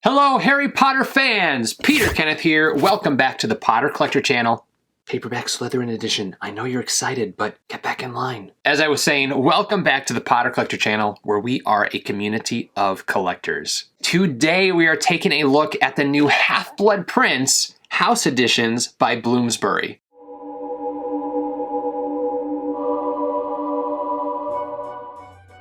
Hello, Harry Potter fans! Peter Kenneth here. Welcome back to the Potter Collector channel. Paperback Slytherin edition. I know you're excited, but get back in line. As I was saying, welcome back to the Potter Collector channel, where we are a community of collectors. Today, we are taking a look at the new Half-Blood Prince House Editions by Bloomsbury.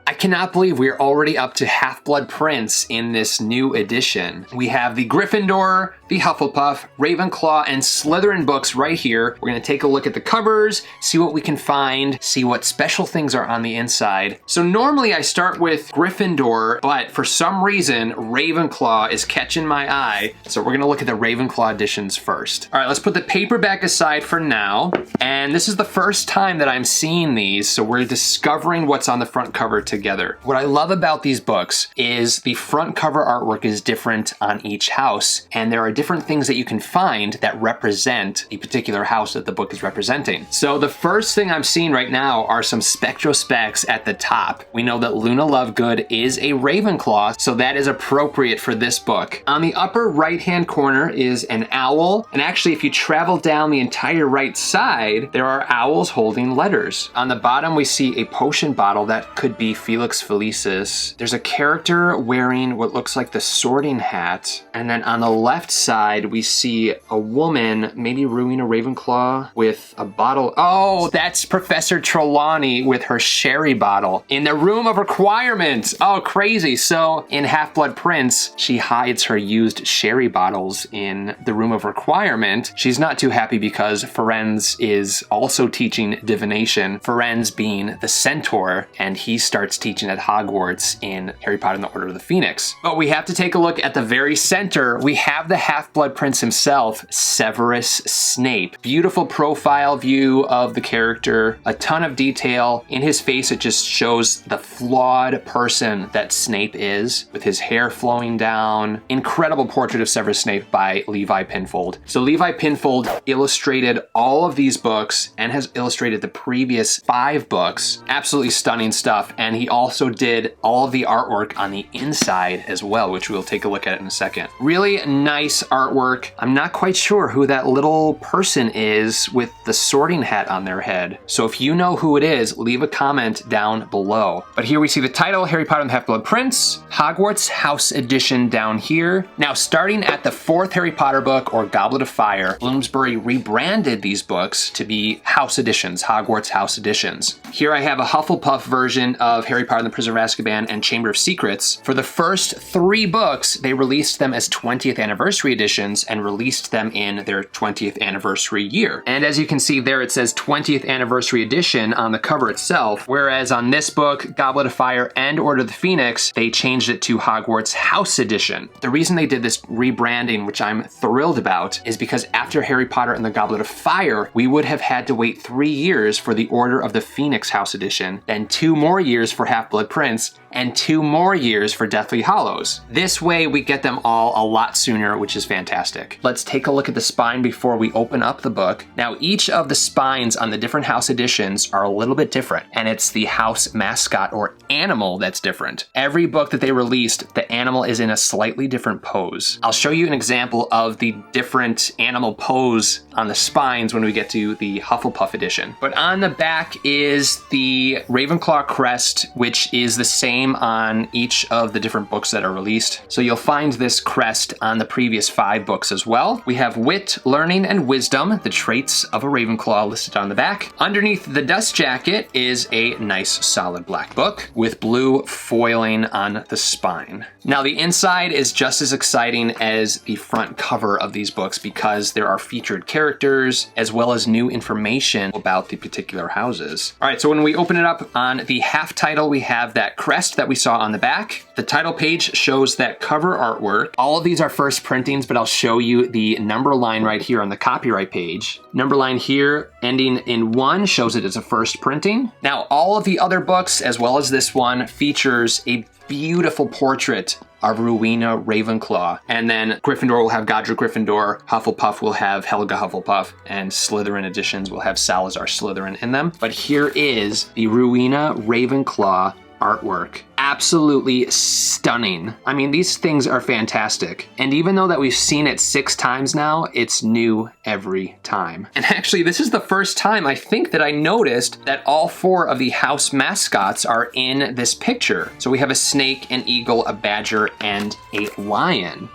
I cannot believe we are already up to Half-Blood Prince in this new edition. We have the Gryffindor, the Hufflepuff, Ravenclaw, and Slytherin books right here. We're gonna take a look at the covers, see what we can find, see what special things are on the inside. So normally I start with Gryffindor, but for some reason, Ravenclaw is catching my eye. So we're gonna look at the Ravenclaw editions first. All right, let's put the paperback aside for now. And this is the first time that I'm seeing these, so we're discovering what's on the front cover together. What I love about these books is the front cover artwork is different on each house, and there are different things that you can find that represent the particular house that the book is representing. So the first thing I'm seeing right now are some Spectrospecs at the top. We know that Luna Lovegood is a Ravenclaw, so that is appropriate for this book. On the upper right-hand corner is an owl, and actually if you travel down the entire right side, there are owls holding letters. On the bottom we see a potion bottle that could be Felix Felicis. There's a character wearing what looks like the sorting hat, and then on the left side we see a woman, maybe Rowena Ravenclaw, with a bottle. Oh, that's Professor Trelawney with her sherry bottle in the room of requirement. Oh, crazy. So in Half-Blood Prince, she hides her used sherry bottles in the room of requirement. She's not too happy because Firenze is also teaching divination, Firenze being the centaur, and he starts teaching at Hogwarts in Harry Potter and the Order of the Phoenix. But we have to take a look at the very center. We have the Half-Blood Prince himself, Severus Snape. Beautiful profile view of the character, a ton of detail. In his face, it just shows the flawed person that Snape is, with his hair flowing down. Incredible portrait of Severus Snape by Levi Pinfold. So Levi Pinfold illustrated all of these books and has illustrated the previous 5 books. Absolutely stunning stuff. And he also did all of the artwork on the inside as well, which we'll take a look at in a second. Really nice artwork. I'm not quite sure who that little person is with the sorting hat on their head. So if you know who it is, leave a comment down below. But here we see the title, Harry Potter and the Half-Blood Prince, Hogwarts House Edition down here. Now, starting at the 4th Harry Potter book, or Goblet of Fire, Bloomsbury rebranded these books to be House Editions, Hogwarts House Editions. Here I have a Hufflepuff version of Harry Potter and the Prisoner of Azkaban and Chamber of Secrets. For the first 3 books, they released them as 20th anniversary editions and released them in their 20th anniversary year. And as you can see there, it says 20th anniversary edition on the cover itself, whereas on this book, Goblet of Fire and Order of the Phoenix, they changed it to Hogwarts House Edition. The reason they did this rebranding, which I'm thrilled about, is because after Harry Potter and the Goblet of Fire, we would have had to wait 3 years for the Order of the Phoenix House Edition, then 2 more years for Half-Blood Prince, and 2 more years for Deathly Hallows. This way we get them all a lot sooner, which is fantastic. Let's take a look at the spine before we open up the book. Now, each of the spines on the different house editions are a little bit different, and it's the house mascot or animal that's different. Every book that they released, the animal is in a slightly different pose. I'll show you an example of the different animal pose on the spines when we get to the Hufflepuff edition. But on the back is the Ravenclaw crest, which is the same on each of the different books that are released. So you'll find this crest on the previous 5 books as well. We have wit, learning, and wisdom, the traits of a Ravenclaw, listed on the back. Underneath the dust jacket is a nice solid black book with blue foiling on the spine. Now the inside is just as exciting as the front cover of these books because there are featured characters as well as new information about the particular houses. All right, so when we open it up on the half title, we have that crest that we saw on the back. The title page shows that cover artwork. All of these are first printings, but I'll show you the number line right here on the copyright page. Number line here ending in 1 shows it as a first printing. Now, all of the other books, as well as this one, features a beautiful portrait of Rowena Ravenclaw. And then Gryffindor will have Godric Gryffindor, Hufflepuff will have Helga Hufflepuff, and Slytherin editions will have Salazar Slytherin in them. But here is the Rowena Ravenclaw artwork. absolutely stunning. I mean, these things are fantastic. And even though that we've seen it 6 times now, it's new every time. And actually, this is the first time I think that I noticed that all 4 of the house mascots are in this picture. So we have a snake, an eagle, a badger, and a lion.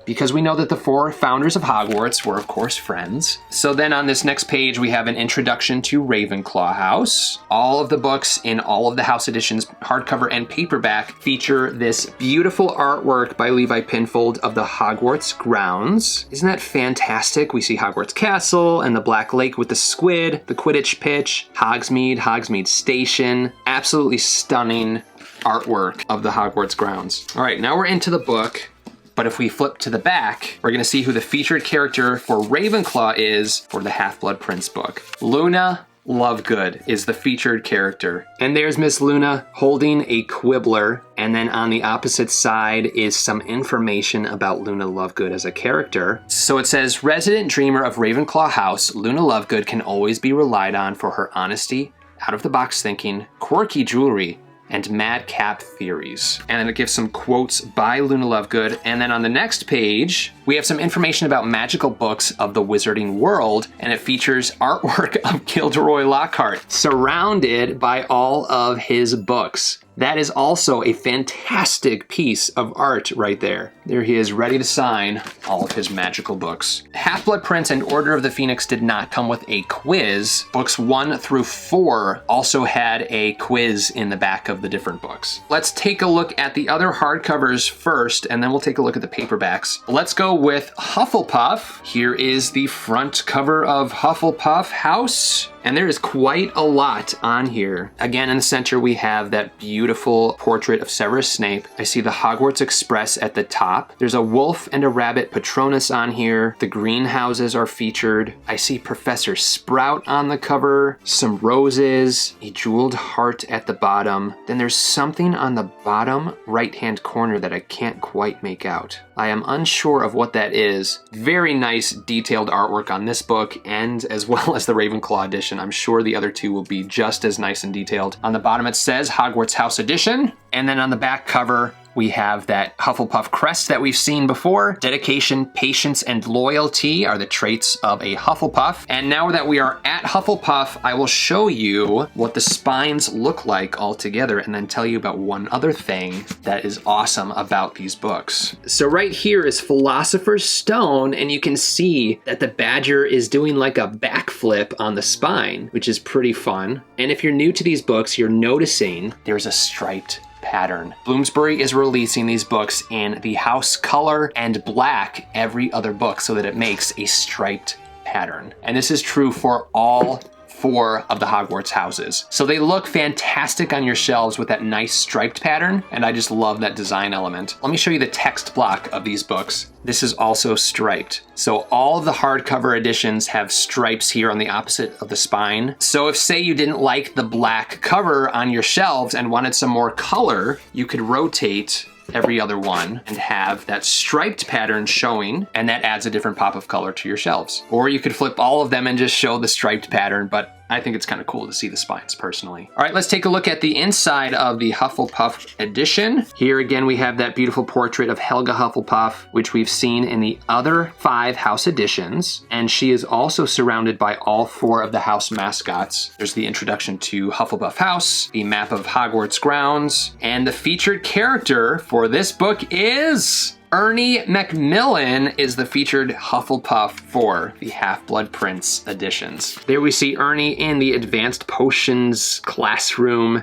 Because we know that the 4 founders of Hogwarts were, of course, friends. So then on this next page, we have an introduction to Ravenclaw House. All of the books in all of the house editions, hardcover and paperback, feature this beautiful artwork by Levi Pinfold of the Hogwarts grounds. Isn't that fantastic? We see Hogwarts Castle and the Black Lake with the squid, the Quidditch pitch, Hogsmeade Station. Absolutely stunning artwork of the Hogwarts grounds. All right, now we're into the book. But if we flip to the back, we're gonna see who the featured character for Ravenclaw is for the Half-Blood Prince book. Luna Lovegood is the featured character. And there's Miss Luna holding a quibbler. And then on the opposite side is some information about Luna Lovegood as a character. So it says, resident dreamer of Ravenclaw House, Luna Lovegood can always be relied on for her honesty, out-of-the-box thinking, quirky jewelry, and madcap theories. And then it gives some quotes by Luna Lovegood. And then on the next page, we have some information about magical books of the wizarding world, and it features artwork of Gilderoy Lockhart, surrounded by all of his books. That is also a fantastic piece of art right there. There he is, ready to sign all of his magical books. Half-Blood Prince and Order of the Phoenix did not come with a quiz. Books 1 through 4 also had a quiz in the back of the different books. Let's take a look at the other hardcovers first, and then we'll take a look at the paperbacks. Let's go with Hufflepuff. Here is the front cover of Hufflepuff House. And there is quite a lot on here. Again, in the center, we have that beautiful portrait of Severus Snape. I see the Hogwarts Express at the top. There's a wolf and a rabbit Patronus on here. The greenhouses are featured. I see Professor Sprout on the cover, some roses, a jeweled heart at the bottom. Then there's something on the bottom right-hand corner that I can't quite make out. I am unsure of what that is. Very nice detailed artwork on this book, and as well as the Ravenclaw edition. I'm sure the other 2 will be just as nice and detailed. On the bottom it says Hogwarts House Edition, and then on the back cover we have that Hufflepuff crest that we've seen before. Dedication, patience, and loyalty are the traits of a Hufflepuff. And now that we are at Hufflepuff, I will show you what the spines look like all together and then tell you about one other thing that is awesome about these books. So right here is Philosopher's Stone, and you can see that the badger is doing like a backflip on the spine, which is pretty fun. And if you're new to these books, you're noticing there's a striped pattern. Bloomsbury is releasing these books in the house color and black every other book so that it makes a striped pattern. And this is true for all 4 of the Hogwarts houses. So they look fantastic on your shelves with that nice striped pattern, and I just love that design element. Let me show you the text block of these books. This is also striped. So all of the hardcover editions have stripes here on the opposite of the spine. So if, say, you didn't like the black cover on your shelves and wanted some more color, you could rotate every other one and have that striped pattern showing, and that adds a different pop of color to your shelves. Or you could flip all of them and just show the striped pattern, but I think it's kind of cool to see the spines personally. All right, let's take a look at the inside of the Hufflepuff edition. Here again, we have that beautiful portrait of Helga Hufflepuff, which we've seen in the other 5 house editions. And she is also surrounded by all 4 of the house mascots. There's the introduction to Hufflepuff House, the map of Hogwarts grounds, and the featured character for this book is Ernie Macmillan is the featured Hufflepuff for the Half-Blood Prince editions. There we see Ernie in the advanced potions classroom,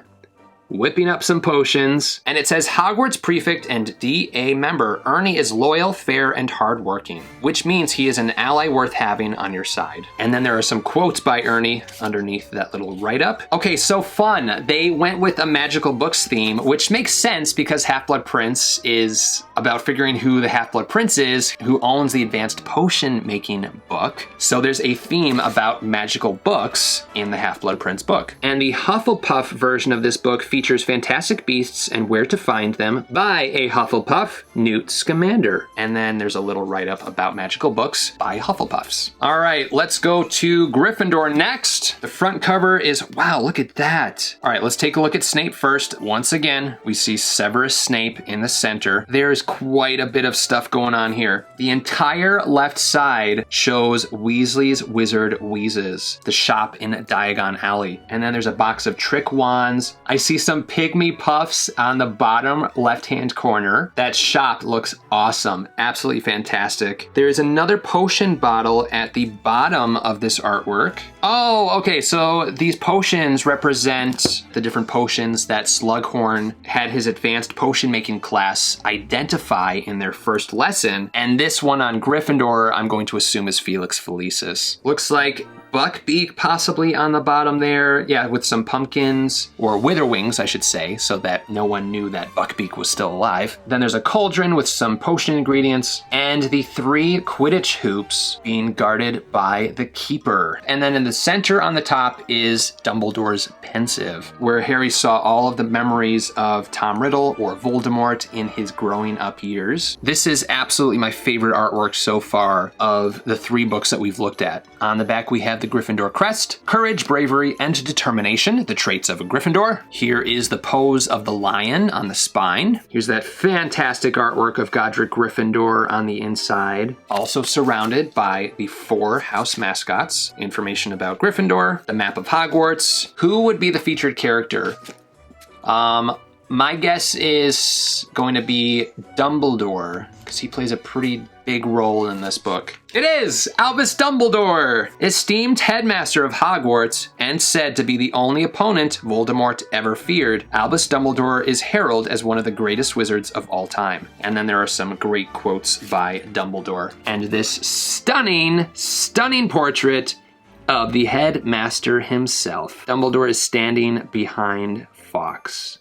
whipping up some potions. And it says Hogwarts prefect and DA member, Ernie is loyal, fair, and hardworking, which means he is an ally worth having on your side. And then there are some quotes by Ernie underneath that little write-up. Okay, so fun. They went with a magical books theme, which makes sense because Half-Blood Prince is about figuring who the Half-Blood Prince is, who owns the advanced potion making book. So there's a theme about magical books in the Half-Blood Prince book. And the Hufflepuff version of this book features features fantastic beasts and where to find them by a Hufflepuff, Newt Scamander. And then there's a little write-up about magical books by Hufflepuffs. All right, let's go to Gryffindor next. The front cover is, wow, look at that. All right, let's take a look at Snape first. Once again, we see Severus Snape in the center. There's quite a bit of stuff going on here. The entire left side shows Weasley's Wizard Wheezes, the shop in Diagon Alley. And then there's a box of trick wands. I see some pygmy puffs on the bottom left-hand corner. That shop looks awesome, absolutely fantastic. There is another potion bottle at the bottom of this artwork. Oh, okay, so these potions represent the different potions that Slughorn had his advanced potion making class identify in their first lesson. And this one on Gryffindor, I'm going to assume is Felix Felicis. Looks like Buckbeak possibly on the bottom there. Yeah, with some pumpkins, or witherwings, I should say, so that no one knew that Buckbeak was still alive. Then there's a cauldron with some potion ingredients, and the 3 Quidditch hoops being guarded by the keeper. And then in the center on the top is Dumbledore's pensive, where Harry saw all of the memories of Tom Riddle or Voldemort in his growing up years. This is absolutely my favorite artwork so far of the 3 books that we've looked at. On the back we have the Gryffindor crest, courage, bravery, and determination, the traits of a Gryffindor. Here is the pose of the lion on the spine. Here's that fantastic artwork of Godric Gryffindor on the inside, also surrounded by the 4 house mascots, information about Gryffindor, the map of Hogwarts. Who would be the featured character? My guess is going to be Dumbledore, because he plays a pretty big role in this book. It is Albus Dumbledore, esteemed headmaster of Hogwarts and said to be the only opponent Voldemort ever feared. Albus Dumbledore is heralded as one of the greatest wizards of all time. And then there are some great quotes by Dumbledore. And this stunning, stunning portrait of the headmaster himself. Dumbledore is standing behind Fawkes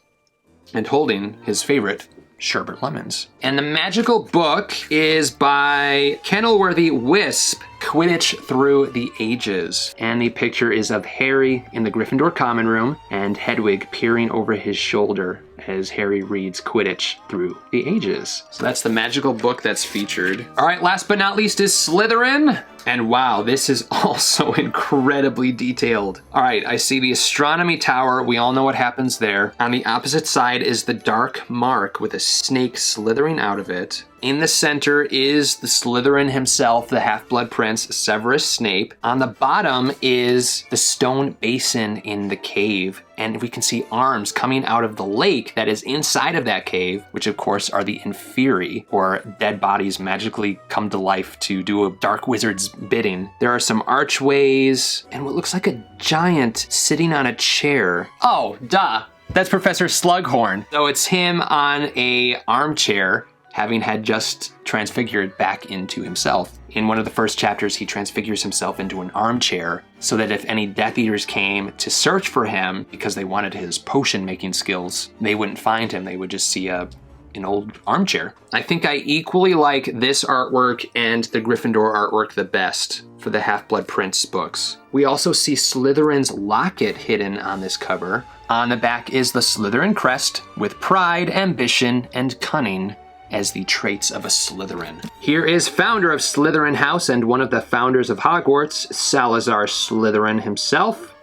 and holding his favorite sherbet lemons. And the magical book is by Kenilworthy Wisp, Quidditch Through the Ages. And the picture is of Harry in the Gryffindor common room and Hedwig peering over his shoulder as Harry reads Quidditch Through the Ages. So that's the magical book that's featured. All right, last but not least is Slytherin. And wow, this is also incredibly detailed. All right, I see the astronomy tower. We all know what happens there. On the opposite side is the dark mark with a snake slithering out of it. In the center is the Slytherin himself, the Half-Blood Prince, Severus Snape. On the bottom is the stone basin in the cave, and we can see arms coming out of the lake that is inside of that cave, which of course are the Inferi, or dead bodies magically come to life to do a dark wizard's bidding. There are some archways, and what looks like a giant sitting on a chair. Oh, duh, that's Professor Slughorn. So it's him on a armchair, having had just transfigured back into himself. In one of the first chapters, he transfigures himself into an armchair so that if any Death Eaters came to search for him because they wanted his potion-making skills, they wouldn't find him. They would just see an old armchair. I think I equally like this artwork and the Gryffindor artwork the best for the Half-Blood Prince books. We also see Slytherin's locket hidden on this cover. On the back is the Slytherin crest with pride, ambition, and cunning as the traits of a Slytherin. Here is founder of Slytherin House and one of the founders of Hogwarts, Salazar Slytherin himself,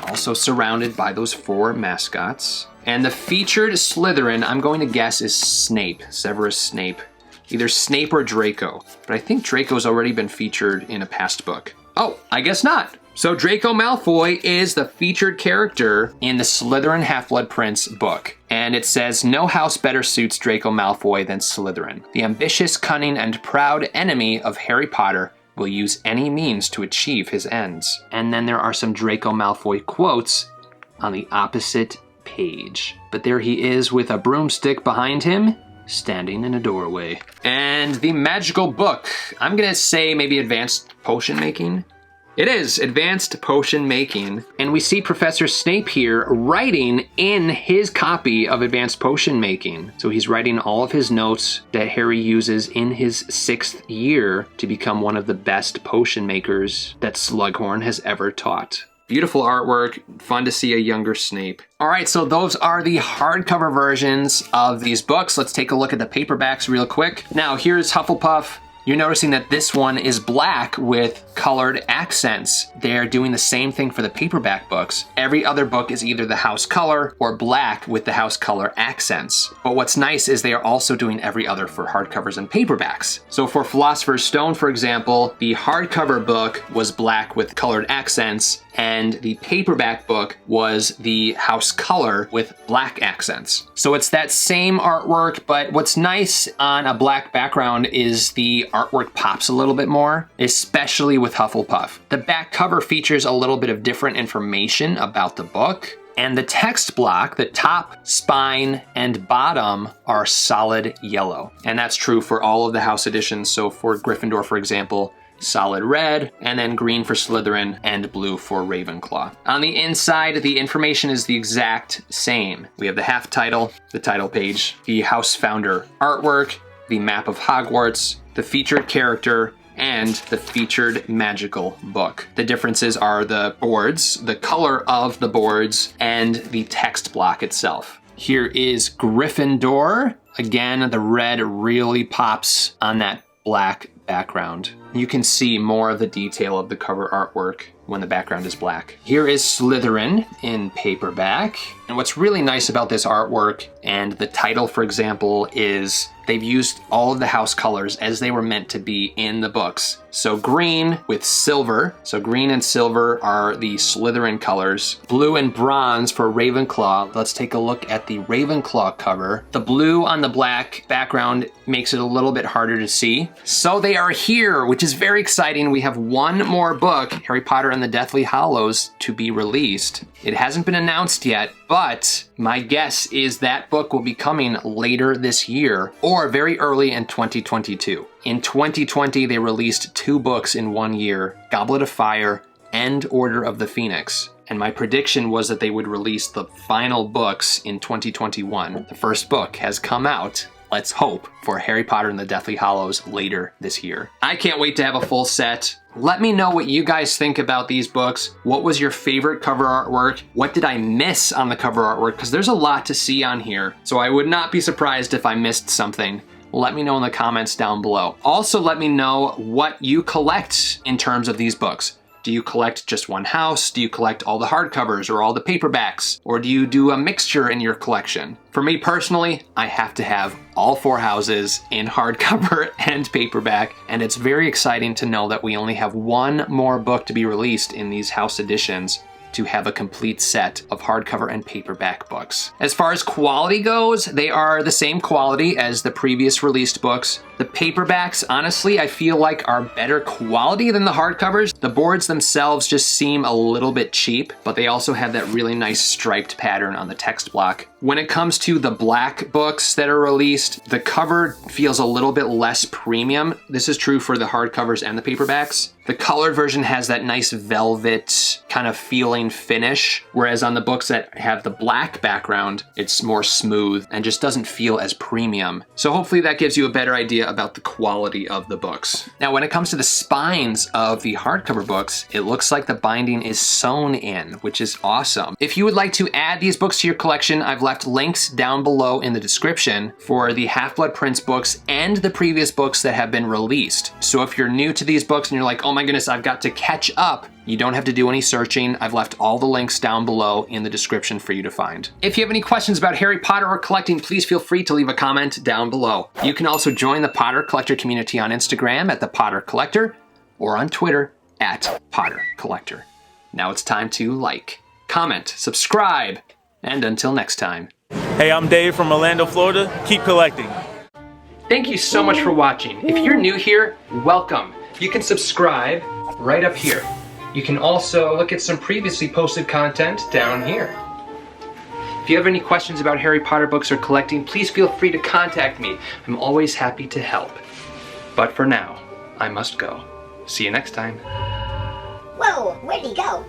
also surrounded by those 4 mascots. And the featured Slytherin, I'm going to guess, is Snape, Severus Snape. Either Snape or Draco, but I think Draco's already been featured in a past book. Oh, I guess not. So Draco Malfoy is the featured character in the Slytherin Half-Blood Prince book. And it says, no house better suits Draco Malfoy than Slytherin. The ambitious, cunning, and proud enemy of Harry Potter will use any means to achieve his ends. And then there are some Draco Malfoy quotes on the opposite page. But there he is with a broomstick behind him, standing in a doorway. And the magical book, I'm gonna say maybe advanced potion making. It is advanced potion making, and we see Professor Snape here writing in his copy of advanced potion making. So he's writing all of his notes that Harry uses in his 6th year to become one of the best potion makers that Slughorn has ever taught. Beautiful artwork, fun to see a younger Snape. All right, so those are the hardcover versions of these books. Let's take a look at the paperbacks real quick. Now, here's Hufflepuff. You're noticing that this one is black with colored accents. They're doing the same thing for the paperback books. Every other book is either the house color or black with the house color accents. But what's nice is they are also doing every other for hardcovers and paperbacks. So for Philosopher's Stone, for example, the hardcover book was black with colored accents, and the paperback book was the house color with black accents. So it's that same artwork, but what's nice on a black background is the artwork pops a little bit more, especially with Hufflepuff. The back cover features a little bit of different information about the book, and the text block, the top, spine, and bottom are solid yellow. And that's true for all of the house editions. So for Gryffindor, for example, solid red, and then green for Slytherin, and blue for Ravenclaw. On the inside, the information is the exact same. We have the half title, the title page, the house founder artwork, the map of Hogwarts, the featured character, and the featured magical book. The differences are the boards, the color of the boards, and the text block itself. Here is Gryffindor. Again, the red really pops on that black background. You can see more of the detail of the cover artwork when the background is black. Here is Slytherin in paperback. And what's really nice about this artwork and the title, for example, is they've used all of the house colors as they were meant to be in the books. So green with silver. So green and silver are the Slytherin colors. Blue and bronze for Ravenclaw. Let's take a look at the Ravenclaw cover. The blue on the black background makes it a little bit harder to see. So they are here, which is very exciting. We have one more book, Harry Potter and the Deathly Hallows, to be released. It hasn't been announced yet, but my guess is that book will be coming later this year or very early in 2022. In 2020, they released 2 books in 1 year, Goblet of Fire and Order of the Phoenix. And my prediction was that they would release the final books in 2021. The first book has come out. Let's hope for Harry Potter and the Deathly Hallows later this year. I can't wait to have a full set. Let me know what you guys think about these books. What was your favorite cover artwork? What did I miss on the cover artwork? Because there's a lot to see on here. So I would not be surprised if I missed something. Let me know in the comments down below. Also, let me know what you collect in terms of these books. Do you collect just one house? Do you collect all the hardcovers or all the paperbacks? Or do you do a mixture in your collection? For me personally, I have to have all 4 houses in hardcover and paperback, and it's very exciting to know that we only have one more book to be released in these house editions to have a complete set of hardcover and paperback books. As far as quality goes, they are the same quality as the previous released books. The paperbacks, honestly, I feel like are better quality than the hardcovers. The boards themselves just seem a little bit cheap, but they also have that really nice striped pattern on the text block. When it comes to the black books that are released, the cover feels a little bit less premium. This is true for the hardcovers and the paperbacks. The colored version has that nice velvet kind of feeling finish, whereas on the books that have the black background, it's more smooth and just doesn't feel as premium. So hopefully that gives you a better idea about the quality of the books. Now, when it comes to the spines of the hardcover books, it looks like the binding is sewn in, which is awesome. If you would like to add these books to your collection, I've left links down below in the description for the Half-Blood Prince books and the previous books that have been released. So if you're new to these books and you're like, oh my goodness, I've got to catch up, you don't have to do any searching. I've left all the links down below in the description for you to find. If you have any questions about Harry Potter or collecting, please feel free to leave a comment down below. You can also join the Potter Collector community on Instagram at the Potter Collector or on Twitter at Potter Collector. Now it's time to like, comment, subscribe, and until next time. Hey, I'm Dave from Orlando, Florida. Keep collecting. Thank you so much for watching. If you're new here, welcome. You can subscribe right up here. You can also look at some previously posted content down here. If you have any questions about Harry Potter books or collecting, please feel free to contact me. I'm always happy to help. But for now, I must go. See you next time. Whoa, where'd he go?